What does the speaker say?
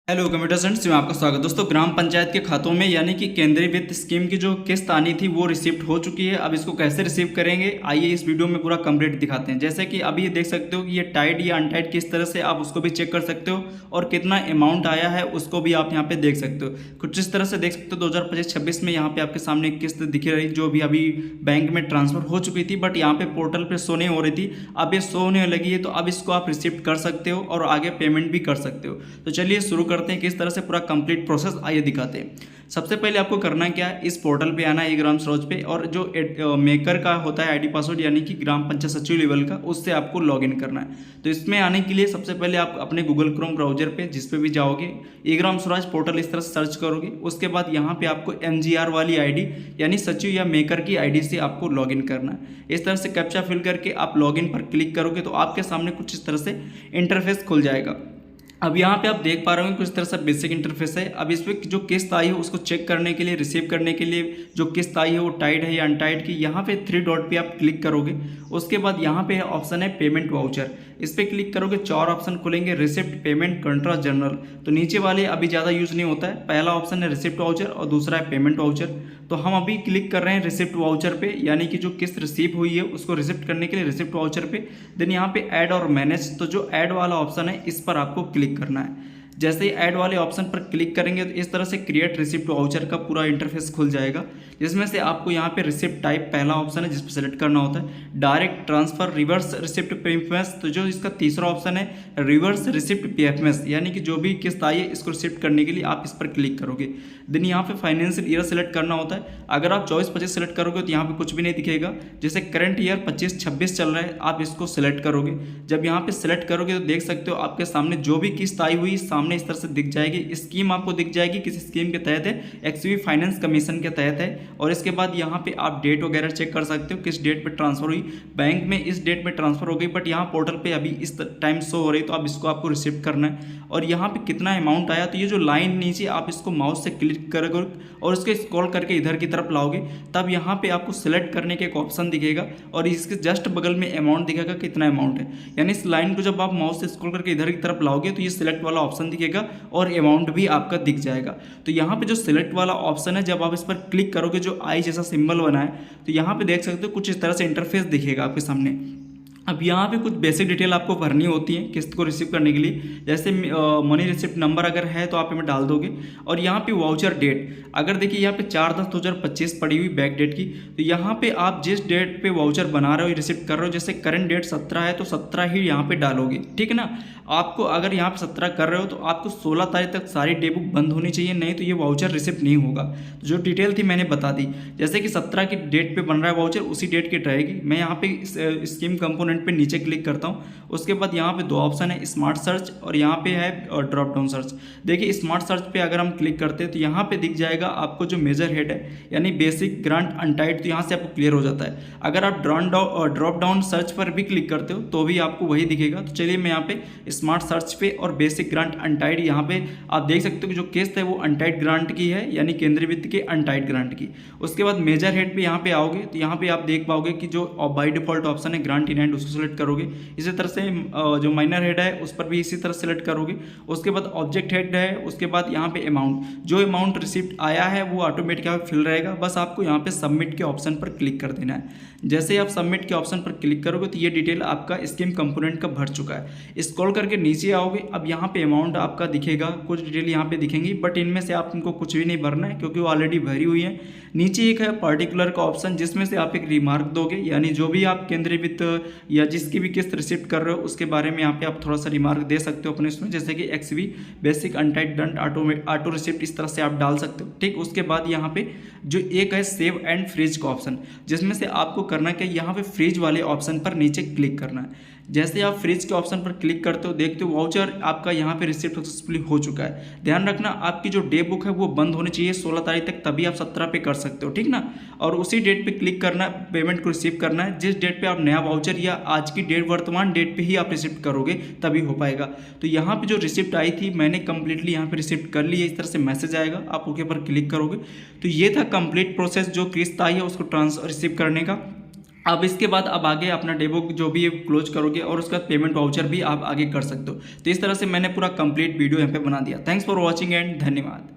Hello computer science में आपका स्वागत। दोस्तों, ग्राम पंचायत के खातों में यानी कि केंद्रीय वित्त स्कीम की जो किस्त आनी थी वो रिसिप्ट हो चुकी है। अब इसको कैसे रिसीव करेंगे, आइए इस वीडियो में पूरा कंप्लीट दिखाते हैं। जैसे कि अभी ये देख सकते हो कि ये टाइड या अनटाइड किस तरह से आप उसको भी चेक कर सकते हो और कितना अमाउंट आया है उसको भी आप यहाँ पे देख सकते हो। कुछ इस तरह से देख सकते हो 2025-26 में यहाँ पे आपके सामने एक किस्त दिख रही जो भी अभी बैंक में ट्रांसफर हो चुकी थी, बट यहाँ पे पोर्टल पर शो नहीं हो रही थी। अब ये शो होने लगी है, तो अब इसको आप रिसिप्ट कर सकते हो और आगे पेमेंट भी कर सकते हो। तो चलिए शुरू करते हैं किस तरह से पूरा कंप्लीट प्रोसेस आइए दिखाते हैं। सबसे पहले आपको करना क्या है, इस पोर्टल पे आना है ग्राम स्वराज पे, और जो मेकर का होता है आईडी पासवर्ड यानी कि ग्राम पंचायत सचिव लेवल का, उससे आपको लॉगिन करना है। तो इसमें आने के लिए सबसे पहले आप अपने गूगल क्रोम ब्राउजर पे जिस पे भी जाओगे, ई ग्राम स्वराज पोर्टल इस तरह से सर्च करोगे। उसके बाद यहाँ पे आपको MGR वाली आईडी यानी सचिव या मेकर की आईडी से आपको लॉगिन करना है। इस तरह से कैप्चा फिल करके आप लॉगिन पर क्लिक करोगे तो आपके सामने कुछ इस तरह से इंटरफेस खुल जाएगा। अब यहाँ पे आप देख पा रहे हो कुछ तरह से बेसिक इंटरफेस है। अब इस पर जो किस्त आई है उसको चेक करने के लिए, रिसीव करने के लिए जो किस्त आई है वो टाइड है या अनटाइड की, यहाँ पे 3 डॉट पे आप क्लिक करोगे। उसके बाद यहाँ पे ऑप्शन है पेमेंट वाउचर, इस पर क्लिक करोगे 4 ऑप्शन खुलेंगे, रिसिप्ट, पेमेंट, कंट्रा, जनरल। तो नीचे वाले अभी ज़्यादा यूज़ नहीं होता है। पहला ऑप्शन है रिसिप्ट वाउचर और दूसरा है पेमेंट वाउचर। तो हम अभी क्लिक कर रहे हैं रिसिप्ट वाउचर पे, यानी कि जो किस्त रिसीव हुई है उसको रिसिप्ट करने के लिए रिसिप्ट वाउचर पे। देन यहाँ पे ऐड और मैनेज, तो जो ऐड वाला ऑप्शन है इस पर आपको क्लिक करना है। जैसे ही ऐड वाले ऑप्शन पर क्लिक करेंगे तो इस तरह से क्रिएट रिसिप्ट वाउचर का पूरा इंटरफेस खुल जाएगा, जिसमें से आपको यहाँ पे रिसिप्ट टाइप पहला ऑप्शन है जिस पर सेलेक्ट करना होता है, direct transfer, reverse receipt PFMS. तो जो इसका तीसरा ऑप्शन है रिवर्स रिसिप्ट पीएफएमएस, यानी कि जो भी किस्त आई है इसको रिसिप्ट करने के लिए आप इस पर क्लिक करोगे। देन यहाँ पे फाइनेंशियल ईयर सेलेक्ट करना होता है। अगर आप 24-25 सेलेक्ट करोगे तो यहाँ पे कुछ भी नहीं दिखेगा। जैसे करंट ईयर 25-26 चल रहा है, आप इसको सिलेक्ट करोगे। जब यहाँ पे सिलेक्ट करोगे तो देख सकते हो आपके सामने जो भी किस्त आई हुई सामने इस तरह से दिख जाएगी। स्कीम आपको दिख जाएगी किस स्कीम के तहत है, एक्सवी फाइनेंस कमीशन के तहत है। और इसके बाद यहाँ पे आप डेट वगैरह चेक कर सकते हो, किस डेट पे ट्रांसफर हुई। बैंक में इस डेट पे ट्रांसफर हो गई, बट यहाँ पोर्टल पे अभी इस टाइम शो हो रही, तो अब इसको आपको रिसिप्ट करना है। और यहाँ पे कितना अमाउंट आया, तो ये जो लाइन नीचे आप इसको माउस से क्लिक करोगे और इसको स्क्रॉल करके इधर की तरफ लाओगे, तब यहाँ पे आपको सिलेक्ट करने के एक ऑप्शन दिखेगा और इसके जस्ट बगल में अमाउंट दिखेगा कितना अमाउंट है। यानी इस लाइन को जब आप माउस से स्क्रॉल करके इधर की तरफ लाओगे तो ये सिलेक्ट वाला ऑप्शन दिखेगा और अमाउंट भी आपका दिख जाएगा। तो यहाँ पे जो सिलेक्ट वाला ऑप्शन है, जब आप इस पर क्लिक करोगे जो आई जैसा सिंबल बना है, तो यहाँ पे देख सकते हो कुछ इस तरह से इंटरफेस दिखेगा आपके सामने। अब यहाँ पे कुछ बेसिक डिटेल आपको भरनी होती है किस्त को रिसीव करने के लिए। जैसे मनी रिसिप्ट नंबर अगर है तो आप इसमें डाल दोगे। और यहाँ पे वाउचर डेट, अगर देखिए यहाँ पे 4/10/2025 पड़ी हुई बैक डेट की, तो यहाँ पे आप जिस डेट पे वाउचर बना रहे हो, रिसिप्ट कर रहे हो, जैसे करंट डेट 17 है तो 17 ही यहाँ पे डालोगे, ठीक है ना। आपको अगर यहाँ पे 17 कर रहे हो तो आपको 16 तारीख तक सारी डे बुक बंद होनी चाहिए, नहीं तो ये वाउचर रिसिप्ट नहीं होगा। तो जो डिटेल थी मैंने बता दी। जैसे कि 17 की डेट पे बन रहा है वाउचर, उसी डेट की रहेगी। मैं यहाँ पे स्कीम कंपोनेंट पे नीचे क्लिक करता हूँ। उसके बाद यहाँ पे 2 ऑप्शन है, स्मार्ट सर्च और यहाँ पे है ड्रॉप डाउन सर्च। देखिए स्मार्ट सर्च पे अगर हम क्लिक करते हैं तो यहाँ पे दिख जाएगा आपको जो मेजर हेड है यानी बेसिक, ग्रांट, अनटाइड, तो यहाँ से आपको क्लियर हो जाता है। अगर आप ड्रॉप डाउन सर्च पर भी क्लिक करते हो तो भी आपको वही दिखेगा। तो चलिए मैं यहाँ पे स्मार्ट सर्च पे और बेसिक, ग्रांट, अनटाइड, यहाँ पे आप देख सकते हो कि जो किस्त है वो अनटाइड ग्रांट की है, यानी केंद्रीय वित्त के अनटाइड ग्रांट की। उसके बाद मेजर हेड पे यहाँ पे आओगे तो यहाँ पे आप देख पाओगे कि जो बाई डिफॉल्ट ऑप्शन है ग्रांट इन हैंड, उसको सिलेक्ट करोगे। इसी तरह से जो माइनर हेड है उस पर भी इसी तरह सेलेक्ट करोगे। उसके बाद ऑब्जेक्ट हेड है, उसके बाद यहाँ पे अमाउंट, जो अमाउंट रिसिप्ट आया है वो ऑटोमेटिक यहाँ पे फिल रहेगा। बस आपको यहाँ पे सबमिट के ऑप्शन पर क्लिक कर देना है। जैसे ही आप सबमिट के ऑप्शन पर क्लिक करोगे तो ये डिटेल आपका स्कीम कंपोनेंट का भर चुका है। स्क्रॉल करके नीचे आओगे, अब यहाँ पे अमाउंट आपका दिखेगा, कुछ डिटेल यहाँ पे दिखेंगी, बट इनमें से आप इनको कुछ भी नहीं भरना है क्योंकि वो ऑलरेडी भरी हुई है। नीचे एक है पर्टिकुलर का ऑप्शन, जिसमें से आप एक रिमार्क दोगे, यानी जो भी आप केंद्रीय वित्त या जिसकी भी किस्त रिसिप्ट कर रहे हो उसके बारे में यहाँ पे आप थोड़ा सा रिमार्क दे सकते हो अपने इसमें, जैसे कि XV, basic, untied, don't, auto receipt, इस तरह से आप डाल सकते हो, ठीक। उसके बाद यहाँ पे जो एक है सेव एंड फ्रीज का ऑप्शन, जिसमें से आपको करना क्या, यहाँ पे फ्रीज वाले ऑप्शन पर नीचे क्लिक करना है। जैसे आप फ्रीज के ऑप्शन पर क्लिक करते हो, देखते हो वाउचर आपका यहाँ पे रिसिप्ट सक्सेसफुली हो चुका है। ध्यान रखना आपकी जो डे बुक है वो बंद होनी चाहिए 16 तारीख तक, तभी आप 17 पे कर सकते हो, ठीक ना। और उसी डेट पे क्लिक करना, पेमेंट को रिसीव करना है। जिस डेट पे आप नया वाउचर या आज की डेट, वर्तमान डेट पे ही आप रिसिप्ट करोगे तभी हो पाएगा। तो यहाँ पे जो रिसिप्ट आई थी मैंने कंप्लीटली यहाँ पे रिसिप्ट कर ली है। इस तरह से मैसेज आएगा, आप ओके पर क्लिक करोगे। तो ये था कंप्लीट प्रोसेस, जो किस्त आई है उसको रिसीव करने का। अब इसके बाद अब आगे अपना डेमो जो भी क्लोज करोगे और उसका पेमेंट वाउचर भी आप आगे कर सकते हो। तो इस तरह से मैंने पूरा कंप्लीट वीडियो यहाँ पे बना दिया। थैंक्स फॉर वॉचिंग एंड धन्यवाद।